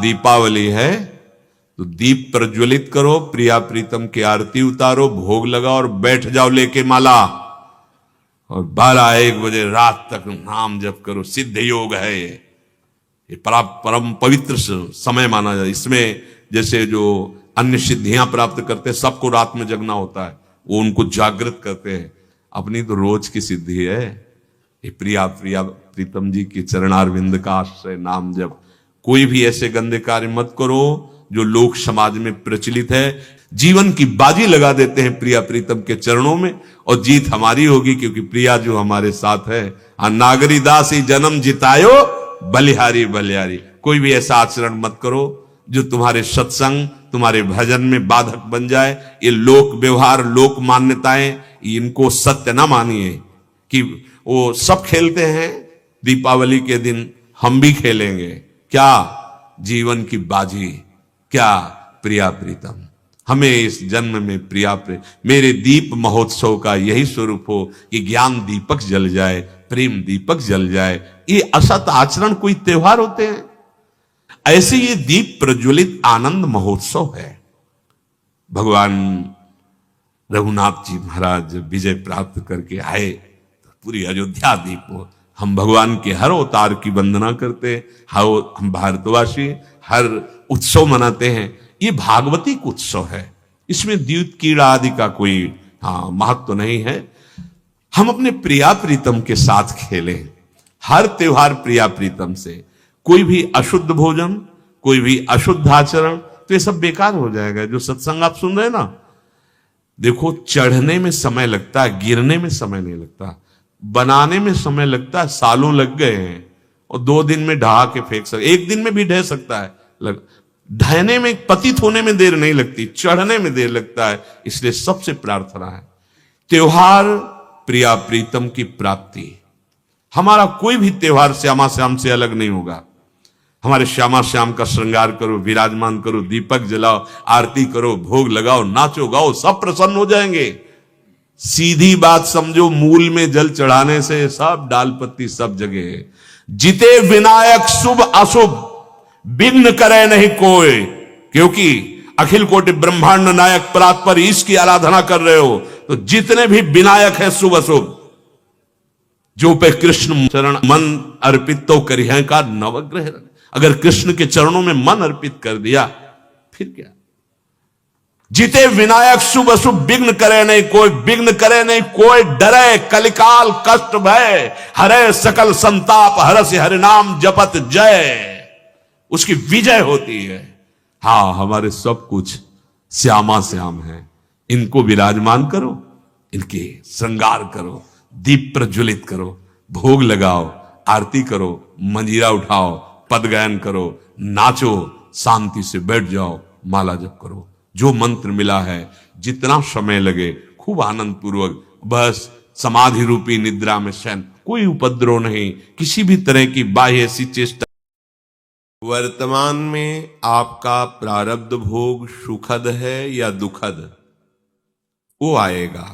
दीपावली है तो दीप प्रज्वलित करो, प्रिया प्रीतम की आरती उतारो, भोग लगाओ और बैठ जाओ लेके माला, और 12-1 बजे रात तक नाम जप करो। सिद्ध योग है ये परम पवित्र समय माना जाए। इसमें जैसे जो अन्य सिद्धियां प्राप्त करते हैं सबको रात में जगना होता है, वो उनको जागृत करते हैं। अपनी तो रोज की सिद्धि है ये प्रिया प्रीतम जी की चरणारविंद का आश्रय नाम जप। कोई भी ऐसे गंदे कार्य मत करो जो लोक समाज में प्रचलित है। जीवन की बाजी लगा देते हैं प्रिया प्रीतम के चरणों में, और जीत हमारी होगी क्योंकि प्रिया जो हमारे साथ है। नागरी दास ही जन्म जितायो, बलिहारी बलिहारी। कोई भी ऐसा आचरण मत करो जो तुम्हारे सत्संग, तुम्हारे भजन में बाधक बन जाए। ये लोक व्यवहार, लोक मान्यताएं, इनको सत्य ना मानिए कि वो सब खेलते हैं, दीपावली के दिन हम भी खेलेंगे। क्या जीवन की बाजी, क्या प्रिया प्रीतम। हमें इस जन्म में मेरे दीप महोत्सव का यही स्वरूप हो कि ज्ञान दीपक जल जाए, प्रेम दीपक जल जाए। ये असत आचरण कोई त्योहार होते हैं? ऐसे ये दीप प्रज्वलित आनंद महोत्सव है। भगवान रघुनाथ जी महाराज विजय प्राप्त करके आए तो पूरी अयोध्या दीप हो। हम भगवान के हर अवतार की वंदना करते हैं, हम भारतवासी हर उत्सव मनाते हैं। ये भागवतिक उत्सव है, इसमें द्यूत कीड़ा आदि का कोई महत्व नहीं है। हम अपने प्रिया प्रीतम के साथ खेलें, हर त्योहार प्रिया प्रीतम से। कोई भी अशुद्ध भोजन, कोई भी अशुद्ध आचरण, तो ये सब बेकार हो जाएगा। जो सत्संग आप सुन रहे हैं ना, देखो चढ़ने में समय लगता है, गिरने में समय नहीं लगता। बनाने में समय लगता है, सालों लग गए हैं, और 2 दिन में ढहा के फेंक सकते, 1 दिन में भी ढह सकता है। ढहने में, पतित होने में देर नहीं लगती, चढ़ने में देर लगता है। इसलिए सबसे प्रार्थना है त्योहार प्रिया प्रीतम की प्राप्ति। हमारा कोई भी त्योहार श्यामा श्याम से अलग नहीं होगा। हमारे श्यामा श्याम का श्रृंगार करो, विराजमान करो, दीपक जलाओ, आरती करो, भोग लगाओ, नाचो गाओ, सब प्रसन्न हो जाएंगे। सीधी बात समझो, मूल में जल चढ़ाने से सब डाल पत्ती सब जगह है। जिते विनायक शुभ अशुभ विघ्न करे नहीं कोई, क्योंकि अखिल कोटि ब्रह्मांड नायक परात्पर ईश की आराधना कर रहे हो तो जितने भी विनायक है शुभ अशुभ, जो पे कृष्ण चरण मन अर्पित तो करिए का नवग्रह। अगर कृष्ण के चरणों में मन अर्पित कर दिया फिर क्या। जिते विनायक शुभ अशुभ विघ्न करे नहीं कोई, विघ्न करे नहीं कोई, डरे कलिकाल कष्ट भय, हरे सकल संताप, हरस हरि नाम जपत जय। उसकी विजय होती है। हाँ, हमारे सब कुछ श्यामा श्याम है, इनको विराजमान करो, इनके श्रृंगार करो, दीप प्रज्वलित करो, भोग लगाओ, आरती करो, मंजीरा उठाओ, पद गायन करो, नाचो, शांति से बैठ जाओ, माला जप करो। जो मंत्र मिला है, जितना समय लगे, खूब आनंद पूर्वक, बस समाधि रूपी निद्रा में शयन, कोई उपद्रव नहीं, किसी भी तरह की बाह्य ऐसी चेष्टा। वर्तमान में आपका प्रारब्ध भोग सुखद है या दुखद, वो आएगा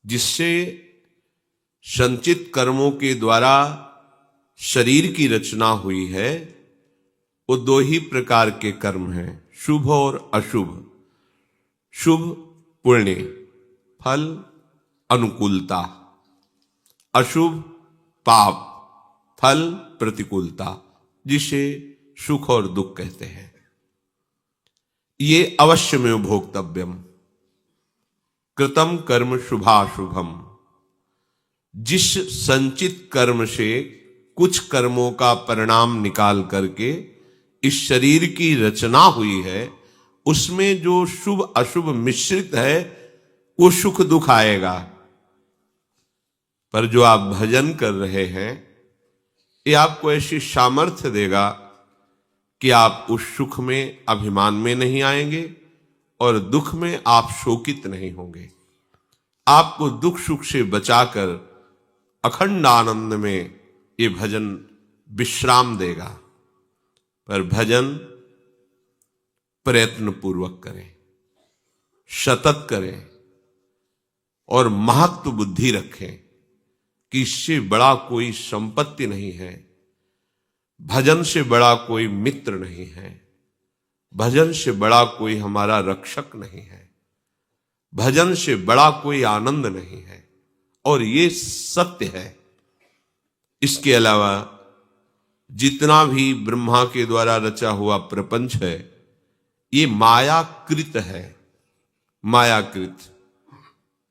जिससे संचित कर्मों के द्वारा शरीर की रचना हुई है। वो 2 ही प्रकार के कर्म हैं, शुभ और अशुभ। शुभ पुण्य फल अनुकूलता, अशुभ पाप फल प्रतिकूलता, जिसे सुख और दुख कहते हैं। ये अवश्य में भोक्तव्यम कृतम कर्म शुभाशुभम। जिस संचित कर्म से कुछ कर्मों का परिणाम निकाल करके इस शरीर की रचना हुई है, उसमें जो शुभ अशुभ मिश्रित है वो सुख दुख आएगा। पर जो आप भजन कर रहे हैं, ये आपको ऐसी सामर्थ्य देगा कि आप उस सुख में अभिमान में नहीं आएंगे और दुख में आप शोकित नहीं होंगे। आपको दुख सुख से बचाकर अखंड आनंद में ये भजन विश्राम देगा। पर भजन प्रयत्न पूर्वक करें, सतत करें और महत्व बुद्धि रखें कि इससे बड़ा कोई संपत्ति नहीं है। भजन से बड़ा कोई मित्र नहीं है, भजन से बड़ा कोई हमारा रक्षक नहीं है, भजन से बड़ा कोई आनंद नहीं है। और ये सत्य है। इसके अलावा जितना भी ब्रह्मा के द्वारा रचा हुआ प्रपंच है ये मायाकृत है, मायाकृत,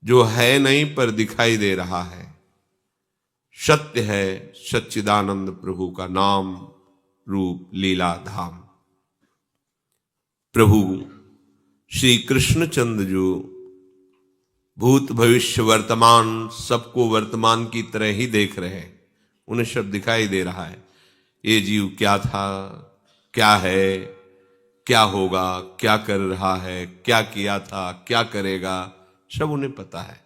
जो है नहीं पर दिखाई दे रहा है। सत्य है सच्चिदानंद प्रभु का नाम रूप लीला धाम। प्रभु श्री कृष्णचंद्र जो भूत भविष्य वर्तमान सबको वर्तमान की तरह ही देख रहे हैं, उन्हें सब दिखाई दे रहा है। ये जीव क्या था, क्या है, क्या होगा, क्या कर रहा है, क्या किया था, क्या करेगा, सब उन्हें पता है।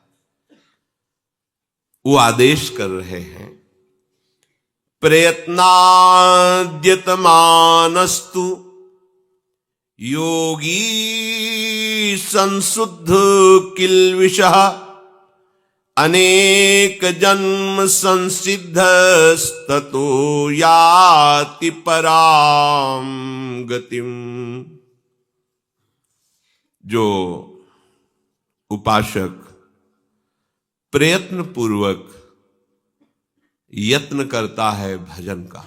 वो आदेश कर रहे हैं, प्रयत्नाद्यतमानस्तु योगी संशुद्ध किल्विषः अनेक जन्म संसिद्धस्ततो याति पराम गतिम। जो उपासक प्रयत्न पूर्वक यत्न करता है भजन का,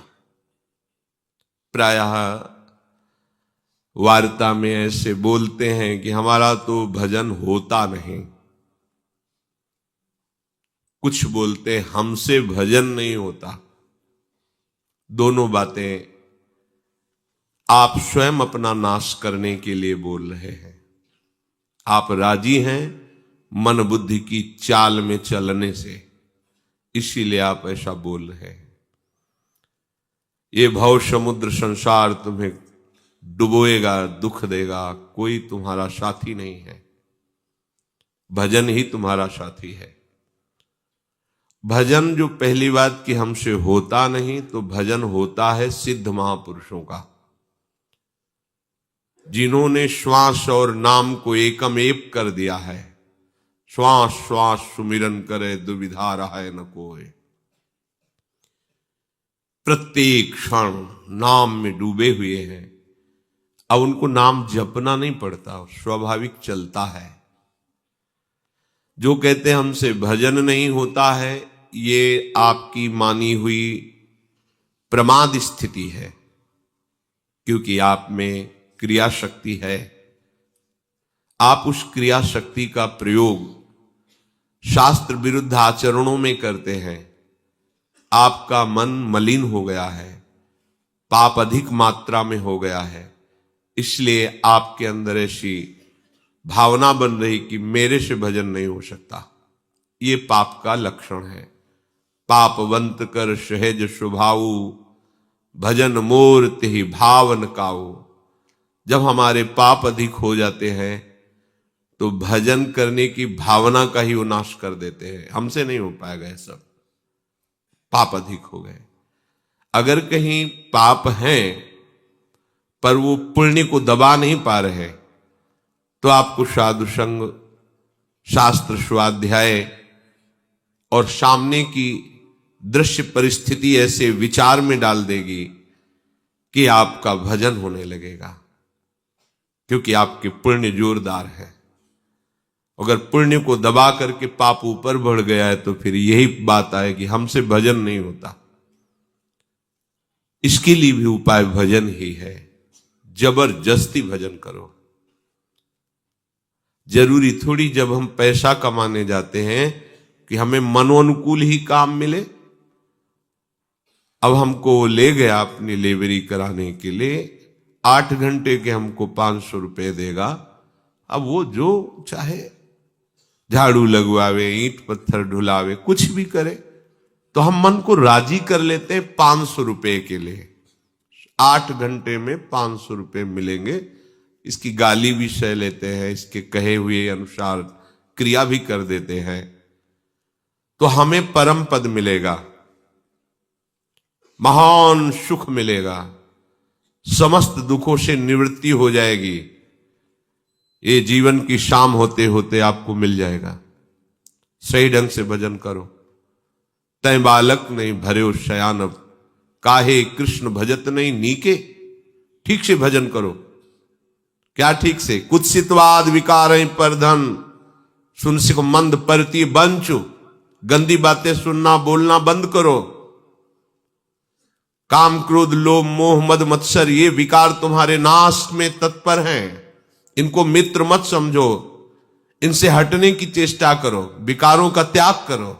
प्रायः वार्ता में ऐसे बोलते हैं कि हमारा तो भजन होता नहीं, कुछ बोलते हमसे भजन नहीं होता। दोनों बातें आप स्वयं अपना नाश करने के लिए बोल रहे हैं। आप राजी हैं मन बुद्धि की चाल में चलने से, इसीलिए आप ऐसा बोल रहे हैं। ये भव समुद्र संसार तुम्हें डुबोएगा, दुख देगा, कोई तुम्हारा साथी नहीं है, भजन ही तुम्हारा साथी है। भजन जो पहली बात कि हमसे होता नहीं, तो भजन होता है सिद्ध महापुरुषों का, जिन्होंने श्वास और नाम को एकम एक कर दिया है। श्वास श्वास सुमिरन करे दुविधा रहे न कोई, प्रत्येक क्षण नाम में डूबे हुए हैं। अब उनको नाम जपना नहीं पड़ता, स्वाभाविक चलता है। जो कहते हैं हमसे भजन नहीं होता है, ये आपकी मानी हुई प्रमाद स्थिति है, क्योंकि आप में क्रिया शक्ति है। आप उस क्रिया शक्ति का प्रयोग शास्त्र विरुद्ध आचरणों में करते हैं। आपका मन मलिन हो गया है, पाप अधिक मात्रा में हो गया है, इसलिए आपके अंदर ऐसी भावना बन रही कि मेरे से भजन नहीं हो सकता। ये पाप का लक्षण है। पापवंत कर सहज स्वभाऊ, भजन मूर्ति ही भावन काऊ। जब हमारे पाप अधिक हो जाते हैं तो भजन करने की भावना का ही वो नाश कर देते हैं। हमसे नहीं हो पाएगा, ये सब पाप अधिक हो गए। अगर कहीं पाप हैं पर वो पुण्य को दबा नहीं पा रहे, तो आपको साधु संग, शास्त्र स्वाध्याय और सामने की दृश्य परिस्थिति ऐसे विचार में डाल देगी कि आपका भजन होने लगेगा, क्योंकि आपके पुण्य जोरदार है। अगर पुण्य को दबा करके पाप ऊपर बढ़ गया है तो फिर यही बात आए कि हमसे भजन नहीं होता। इसके लिए भी उपाय भजन ही है। जबरदस्ती भजन करो। जरूरी थोड़ी जब हम पैसा कमाने जाते हैं कि हमें मनोनुकूल ही काम मिले। अब हमको ले गया अपनी लेबरी कराने के लिए, 8 घंटे के हमको 500 रुपए देगा। अब वो जो चाहे झाड़ू लगवावे, ईंट पत्थर ढुलावे, कुछ भी करे, तो हम मन को राजी कर लेते हैं 500 रुपए के लिए। 8 घंटे में 500 रुपए मिलेंगे, इसकी गाली भी सह लेते हैं, इसके कहे हुए अनुसार क्रिया भी कर देते हैं, तो हमें परम पद मिलेगा, महान सुख मिलेगा, समस्त दुखों से निवृत्ति हो जाएगी। ये जीवन की शाम होते होते आपको मिल जाएगा। सही ढंग से भजन करो। तय बालक नहीं भरे शयान, काहे कृष्ण भजत नहीं नीके। ठीक से भजन करो। क्या ठीक से? कुत्सितवाद विकार परधन सुन सिख मंद परती बंचु। गंदी बातें सुनना बोलना बंद करो। काम क्रोध लोभ मोह मद मत्सर ये विकार तुम्हारे नाश में तत्पर हैं। इनको मित्र मत समझो। इनसे हटने की चेष्टा करो। विकारों का त्याग करो।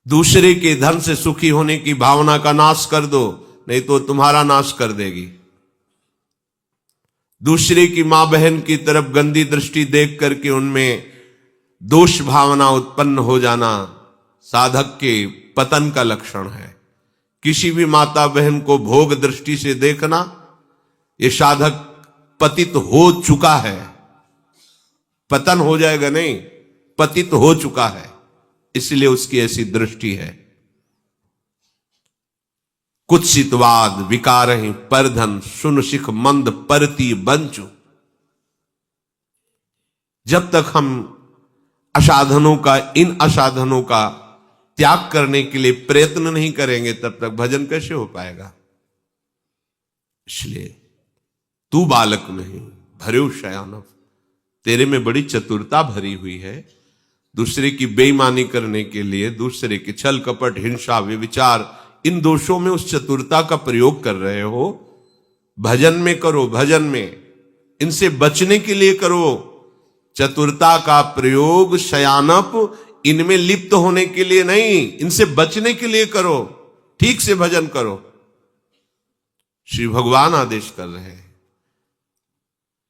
दूसरे के धन से सुखी होने की भावना का नाश कर दो, नहीं तो तुम्हारा नाश कर देगी। दूसरे की मां बहन की तरफ गंदी दृष्टि देख करके उनमें दोष भावना उत्पन्न हो जाना साधक के पतन का लक्षण है। किसी भी माता बहन को भोग दृष्टि से देखना, यह साधक पतित हो चुका है। पतन हो जाएगा नहीं, पतित हो चुका है, इसलिए उसकी ऐसी दृष्टि है। कुत्सितवाद विकार परधन सुन सिख मंद परती बंचु। जब तक हम असाधनों का इन असाधनों का त्याग करने के लिए प्रयत्न नहीं करेंगे, तब तक भजन कैसे हो पाएगा? इसलिए तू बालक नहीं भर्यो शयानव, तेरे में बड़ी चतुरता भरी हुई है। दूसरे की बेईमानी करने के लिए, दूसरे के छल कपट हिंसा व्यभिचार इन दोषों में उस चतुरता का प्रयोग कर रहे हो। भजन में करो, भजन में इनसे बचने के लिए करो। चतुरता का प्रयोग शयानप इनमें लिप्त होने के लिए नहीं, इनसे बचने के लिए करो। ठीक से भजन करो। श्री भगवान आदेश कर रहे हैं,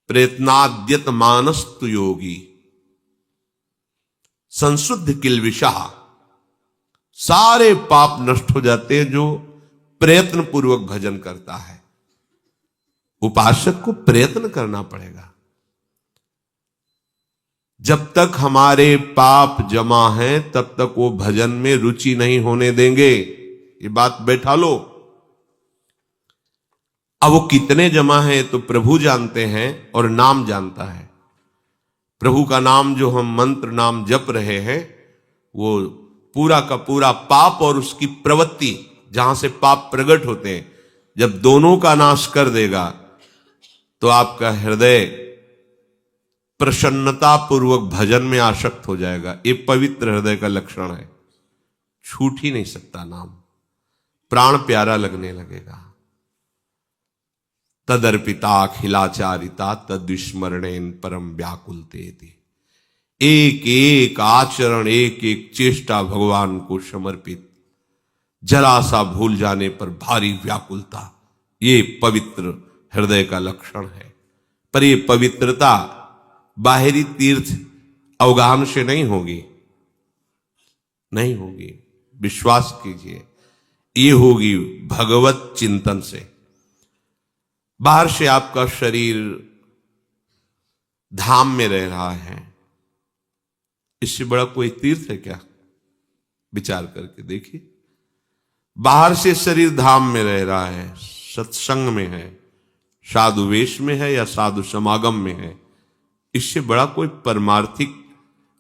प्रयत्नाद्यत मानस्तु योगी संशुद्ध किलविषा। सारे पाप नष्ट हो जाते हैं जो प्रयत्न पूर्वक भजन करता है। उपासक को प्रयत्न करना पड़ेगा। जब तक हमारे पाप जमा हैं तब तक वो भजन में रुचि नहीं होने देंगे। ये बात बैठा लो। अब वो कितने जमा हैं तो प्रभु जानते हैं और नाम जानता है। प्रभु का नाम जो हम मंत्र नाम जप रहे हैं, वो पूरा का पूरा पाप और उसकी प्रवृत्ति जहां से पाप प्रकट होते हैं, जब दोनों का नाश कर देगा तो आपका हृदय प्रसन्नता पूर्वक भजन में आसक्त हो जाएगा। ये पवित्र हृदय का लक्षण है। छूट ही नहीं सकता नाम, प्राण प्यारा लगने लगेगा। तदर्पिता अखिलाचारिता तद्विस्मरणेन परम व्याकुलते। एक एक आचरण एक एक चेष्टा भगवान को समर्पित, जरा सा भूल जाने पर भारी व्याकुलता, ये पवित्र हृदय का लक्षण है। पर ये पवित्रता बाहरी तीर्थ अवगाहन से नहीं होगी, नहीं होगी। विश्वास कीजिए, ये होगी भगवत चिंतन से। बाहर से आपका शरीर धाम में रह रहा है, इससे बड़ा कोई तीर्थ है क्या? विचार करके देखिए। बाहर से शरीर धाम में रह रहा है, सत्संग में है, साधु वेश में है या साधु समागम में है, इससे बड़ा कोई परमार्थिक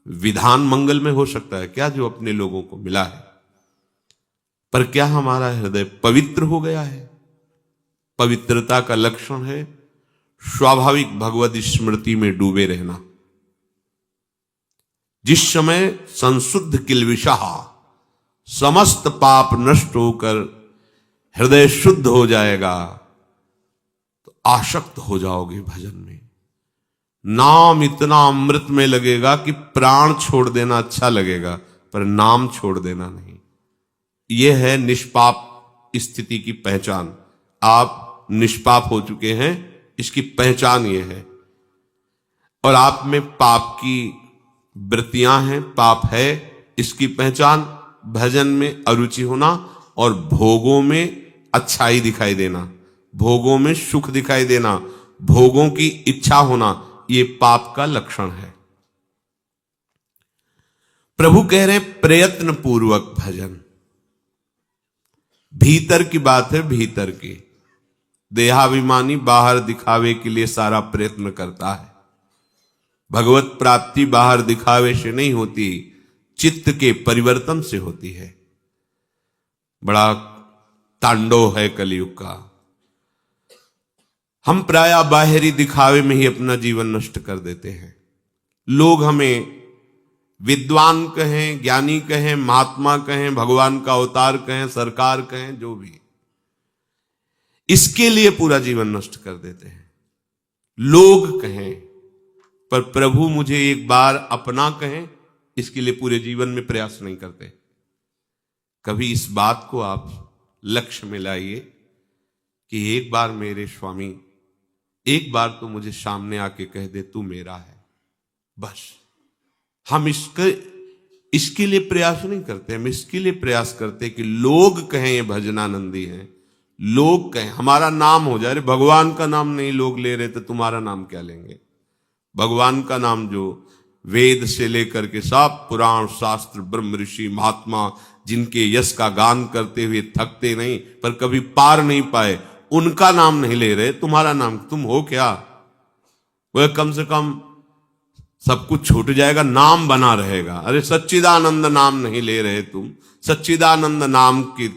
विधान मंगल में हो सकता है क्या जो अपने लोगों को मिला है? पर क्या हमारा हृदय पवित्र हो गया है? पवित्रता का लक्षण है स्वाभाविक भगवत स्मृति में डूबे रहना। जिस समय संशुद्ध किलविषा, समस्त पाप नष्ट होकर हृदय शुद्ध हो जाएगा तो आसक्त हो जाओगे भजन में। नाम इतना अमृत में लगेगा कि प्राण छोड़ देना अच्छा लगेगा, पर नाम छोड़ देना नहीं। यह है निष्पाप स्थिति की पहचान। आप निष्पाप हो चुके हैं, इसकी पहचान यह है। और आप में पाप की वृत्तियां हैं, पाप है, इसकी पहचान भजन में अरुचि होना और भोगों में अच्छाई दिखाई देना, भोगों में सुख दिखाई देना, भोगों की इच्छा होना, ये पाप का लक्षण है। प्रभु कह रहे प्रयत्न पूर्वक भजन। भीतर की बात है, भीतर की। देहाभिमानी बाहर दिखावे के लिए सारा प्रयत्न करता है। भगवत प्राप्ति बाहर दिखावे से नहीं होती, चित्त के परिवर्तन से होती है। बड़ा तांडव है कलयुग का। हम प्रायः बाहरी दिखावे में ही अपना जीवन नष्ट कर देते हैं। लोग हमें विद्वान कहें, ज्ञानी कहें, महात्मा कहें, भगवान का अवतार कहें, सरकार कहें, जो भी, इसके लिए पूरा जीवन नष्ट कर देते हैं। लोग कहें, पर प्रभु मुझे एक बार अपना कहें, इसके लिए पूरे जीवन में प्रयास नहीं करते। कभी इस बात को आप लक्ष्य में लाइए कि एक बार मेरे स्वामी, एक बार तो मुझे सामने आके कह दे तू मेरा है, बस। हम इसके लिए प्रयास नहीं करते। हम इसके लिए प्रयास करते कि लोग कहें ये भजनानंदी हैं, लोग कहें, हमारा नाम हो जाए। अरे भगवान का नाम नहीं लोग ले रहे तो तुम्हारा नाम क्या लेंगे? भगवान का नाम जो वेद से लेकर के सब पुराण शास्त्र, ब्रह्म ऋषि, महात्मा, जिनके यश का गान करते हुए थकते नहीं पर कभी पार नहीं पाए, उनका नाम नहीं ले रहे, तुम्हारा नाम, तुम हो क्या? वह कम से कम सब कुछ छूट जाएगा, नाम बना रहेगा। अरे सच्चिदानंद नाम नहीं ले रहे तुम, सच्चिदानंद नाम की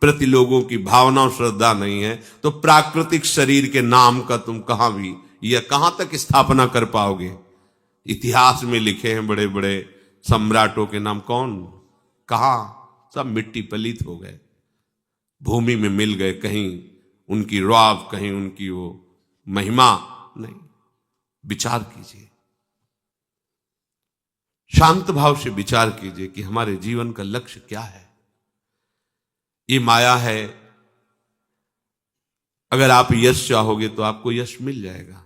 प्रति लोगों की भावना और श्रद्धा नहीं है, तो प्राकृतिक शरीर के नाम का तुम कहां भी या कहां तक स्थापना कर पाओगे? इतिहास में लिखे हैं बड़े बड़े सम्राटों के नाम, कौन कहां? सब मिट्टी पलीत हो गए, भूमि में मिल गए। कहीं उनकी रौब, कहीं उनकी वो महिमा नहीं। विचार कीजिए, शांत भाव से विचार कीजिए कि हमारे जीवन का लक्ष्य क्या है। ये माया है, अगर आप यश चाहोगे तो आपको यश मिल जाएगा,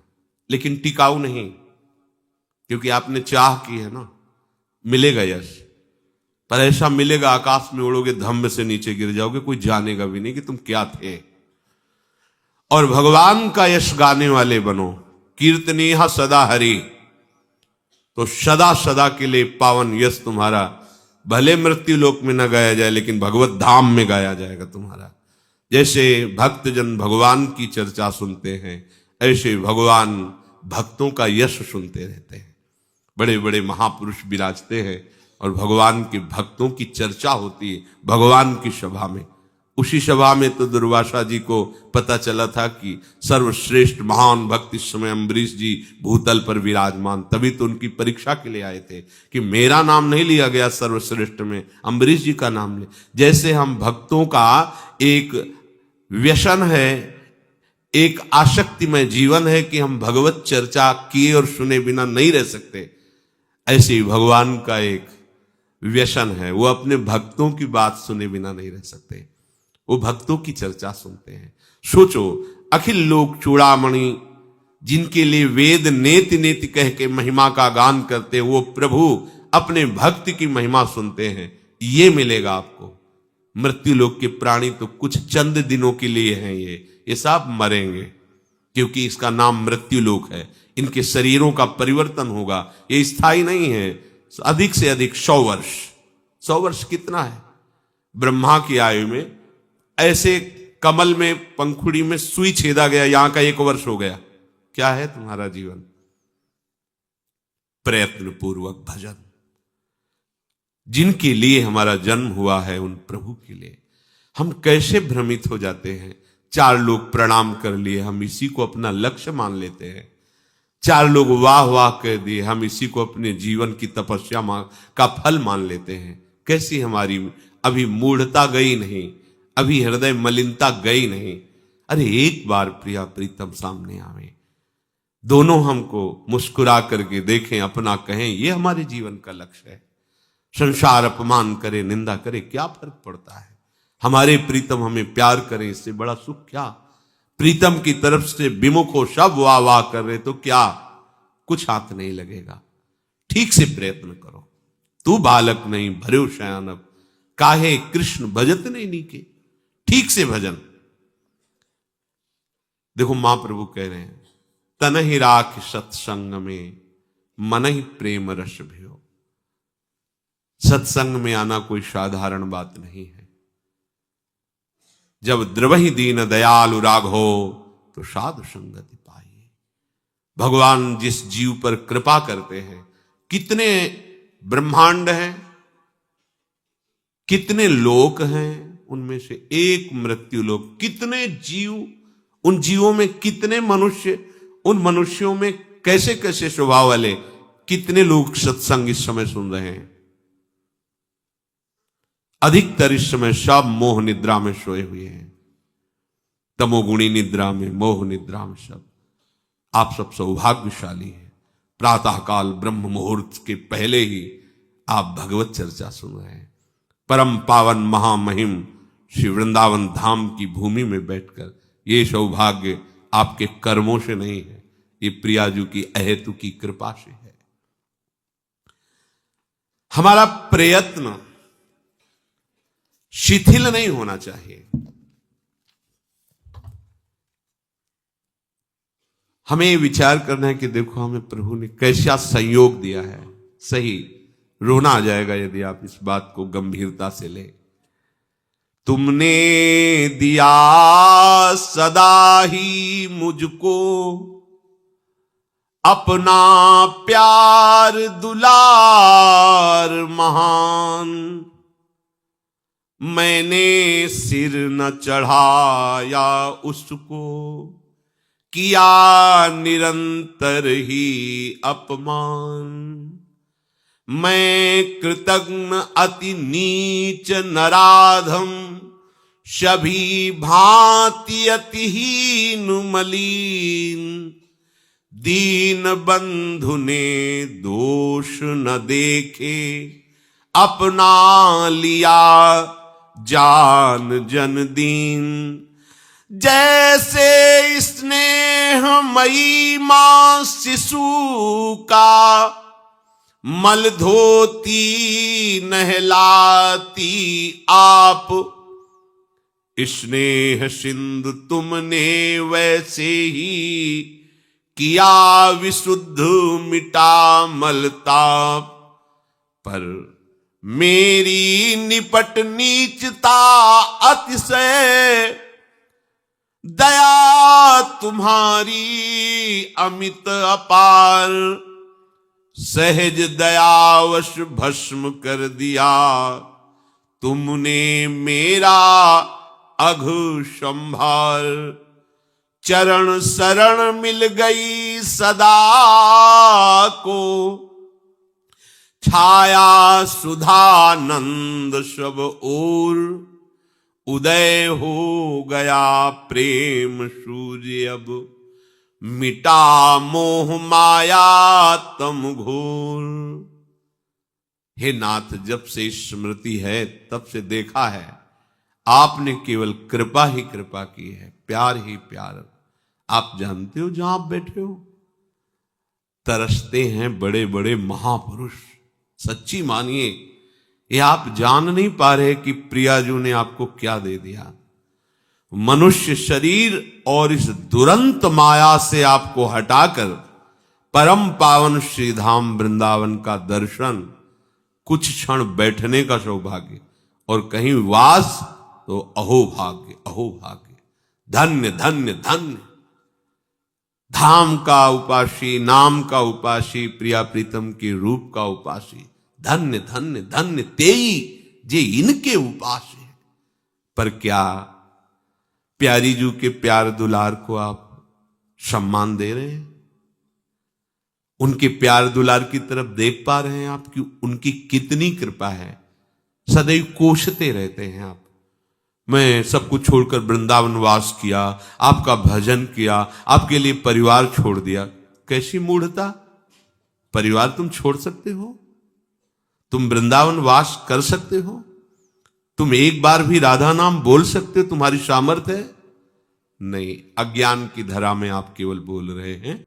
लेकिन टिकाऊ नहीं, क्योंकि आपने चाह की है ना, मिलेगा यश, पर ऐसा मिलेगा आकाश में उड़ोगे, धम्म से नीचे गिर जाओगे, कोई जानेगा भी नहीं कि तुम क्या थे। और भगवान का यश गाने वाले बनो, कीर्तनीय सदा हरि, तो सदा सदा के लिए पावन यश तुम्हारा, भले मृत्यु लोक में न गाया जाए लेकिन भगवत धाम में गाया जाएगा तुम्हारा। जैसे भक्तजन भगवान की चर्चा सुनते हैं, ऐसे भगवान भक्तों का यश सुनते रहते हैं। बड़े बड़े महापुरुष विराजते हैं और भगवान के भक्तों की चर्चा होती है भगवान की सभा में। उसी सभा में तो दुर्वासा जी को पता चला था कि सर्वश्रेष्ठ महान भक्त इस समय अम्बरीश जी भूतल पर विराजमान, तभी तो उनकी परीक्षा के लिए आए थे कि मेरा नाम नहीं लिया गया सर्वश्रेष्ठ में, अम्बरीश जी का नाम ले। जैसे हम भक्तों का एक व्यसन है, एक आसक्तिमय जीवन है कि हम भगवत चर्चा किए और सुने बिना नहीं रह सकते, ऐसे ही भगवान का एक व्यसन है, वो अपने भक्तों की बात सुने बिना नहीं रह सकते, वो भक्तों की चर्चा सुनते हैं। सोचो, अखिल लोक चूड़ामणि, जिनके लिए वेद नेति नेति कह के महिमा का गान करते, वो प्रभु अपने भक्त की महिमा सुनते हैं। ये मिलेगा आपको। मृत्यु लोक के प्राणी तो कुछ चंद दिनों के लिए हैं, ये सब मरेंगे, क्योंकि इसका नाम मृत्यु लोक है। इनके शरीरों का परिवर्तन होगा, ये स्थायी नहीं है। अधिक से अधिक 100 वर्ष। 100 वर्ष कितना है? ब्रह्मा की आयु में ऐसे कमल में, पंखुड़ी में सुई छेदा गया, यहां का 1 वर्ष हो गया। क्या है तुम्हारा जीवन? प्रयत्न पूर्वक भजन। जिनके लिए हमारा जन्म हुआ है, उन प्रभु के लिए हम कैसे भ्रमित हो जाते हैं। 4 लोग प्रणाम कर लिए, हम इसी को अपना लक्ष्य मान लेते हैं। 4 लोग वाह वाह कह दिए, हम इसी को अपने जीवन की तपस्या का फल मान लेते हैं। कैसी हमारी अभी मूढ़ता गई नहीं, अभी हृदय मलिनता गई नहीं। अरे एक बार प्रिया प्रीतम सामने आवे, दोनों हमको मुस्कुरा करके देखें, अपना कहें, ये हमारे जीवन का लक्ष्य है। संसार अपमान करे, निंदा करे, क्या फर्क पड़ता है? हमारे प्रीतम हमें प्यार करें, इससे बड़ा सुख क्या? प्रीतम की तरफ से विमुख हो, सब वाह वाह कर रहे, तो क्या कुछ हाथ नहीं लगेगा। ठीक से प्रयत्न करो। तू बालक नहीं भर्यो शयानब, काहे कृष्ण भजत नहीं नीके। ठीक से भजन। देखो महाप्रभु कह रहे हैं, तन ही राख सत्संग में मन ही प्रेम रस भयो। सत्संग में आना कोई साधारण बात नहीं है। जब द्रवहि दीन दयालु राघो तो साधु संगति पाइए। भगवान जिस जीव पर कृपा करते हैं, कितने ब्रह्मांड हैं, कितने लोक हैं, उनमें से एक मृत्यु लोक। कितने जीव, उन जीवों में कितने मनुष्य, उन मनुष्यों में कैसे कैसे स्वभाव वाले, कितने लोग सत्संग इस समय सुन रहे हैं। अधिकतर इस समय सब मोह निद्रा में सोए हुए हैं, तमोगुणी निद्रा में, मोह निद्रा में सब। आप सब सौभाग्यशाली हैं। प्रातःकाल ब्रह्म मुहूर्त के पहले ही आप भगवत चर्चा सुन रहे हैं। परम पावन महामहिम श्री वृंदावन धाम की भूमि में बैठकर, ये सौभाग्य आपके कर्मों से नहीं है, ये प्रियाजू की अहेतु की कृपा से है। हमारा प्रयत्न शिथिल नहीं होना चाहिए। हमें विचार करना है कि देखो हमें प्रभु ने कैसा संयोग दिया है। सही रोना आ जाएगा यदि आप इस बात को गंभीरता से ले। तुमने दिया सदा ही मुझको अपना प्यार दुलार महान, मैंने सिर न चढ़ाया उसको, किया निरंतर ही अपमान। मैं कृतज्ञ अति नीच नराधम, सभी भांति अतिहीन मलीन। दीन बंधु ने दोष न देखे, अपना लिया जान जन दीन। जैसे स्नेहमयी मां शिशु का, मल धोती नहलाती आप। स्नेह सिंधु तुमने वैसे ही, किया विशुद्ध मिटा मलताप। पर मेरी निपट नीचता अतिशय, दया तुम्हारी अमित अपार। सहज दयावश भस्म कर दिया, तुमने मेरा अघु संभार। चरण शरण मिल गई सदा को, छाया सुधानंद सब ओर। उदय हो गया प्रेम सूर्य अब, मिटा मोह माया तम घोर। हे नाथ, जब से स्मृति है तब से देखा है आपने केवल कृपा ही कृपा की है, प्यार ही प्यार। आप जानते हो जहां आप बैठे हो, तरसते हैं बड़े बड़े महापुरुष। सच्ची मानिए, ये आप जान नहीं पा रहे कि प्रियाजू ने आपको क्या दे दिया। मनुष्य शरीर और इस दुरंत माया से आपको हटाकर परम पावन श्रीधाम वृंदावन का दर्शन, कुछ क्षण बैठने का सौभाग्य और कहीं वास, तो अहो भाग्य, अहो भाग्य। धन्य धन्य धन्य। धाम का उपासी, नाम का उपासी, प्रिया प्रीतम के रूप का उपासी। धन्य धन्य धन्य तेई जे इनके उपास है। पर क्या प्यारी जू के प्यार दुलार को आप सम्मान दे रहे हैं? उनके प्यार दुलार की तरफ देख पा रहे हैं आप कि उनकी कितनी कृपा है? सदैव कोसते रहते हैं आप। मैं सब कुछ छोड़कर वृंदावन वास किया, आपका भजन किया, आपके लिए परिवार छोड़ दिया। कैसी मूढ़ता! परिवार तुम छोड़ सकते हो? तुम वृंदावन वास कर सकते हो? तुम एक बार भी राधा नाम बोल सकते हो? तुम्हारी सामर्थ्य है? नहीं, अज्ञान की धरा में आप केवल बोल रहे हैं।